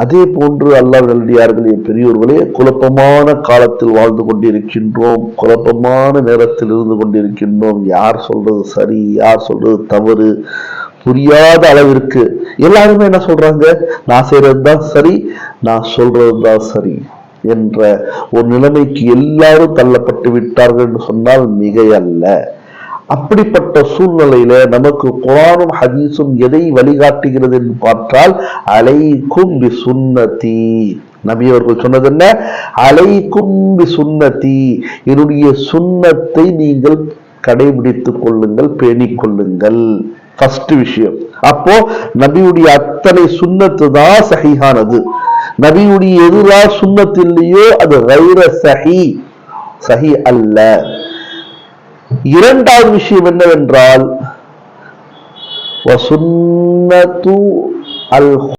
அதே போன்று அல்லாஹ் நல்லடியார்களே, பெரியோர்களே, குழப்பமான காலத்தில் வாழ்ந்து கொண்டிருக்கின்றோம், குழப்பமான நேரத்தில் இருந்து கொண்டிருக்கின்றோம். யார் சொல்றது சரி, யார் சொல்றது தவறு புரியாத அளவிற்கு எல்லாருமே என்ன சொல்றாங்க, நான் செய்யறதுதான் சரி, நான் சொல்றதுதான் சரி என்ற ஒரு நிலைமைக்கு எல்லாரும் தள்ளப்பட்டு விட்டார்கள் என்று சொன்னால் மிகையல்ல. அப்படிப்பட்ட சூழ்நிலையில நமக்கு குர்ஆனும் ஹதீஸும் எதை வழிகாட்டுகிறது என்று பார்த்தால், அலைக்கும் பி சுன்னதி, நபி அவர்கள் சொன்னது என்ன? அலைக்கும் பி சுன்னதி, என்னுடைய சுன்னத்தை நீங்கள் கடைபிடித்துக் கொள்ளுங்கள், பேணிக் கொள்ளுங்கள். ஃபர்ஸ்ட் விஷயம். அப்போ நபியுடைய அத்தனை சுன்னத்து தான் சஹீஹானது. நபியுடைய எதுவா சுன்னத்து இல்லையோ அது கைர சஹீ, சஹீ அல்ல. இரண்டாவது விஷயம் என்னவென்றால், வசுன்னத்து அல்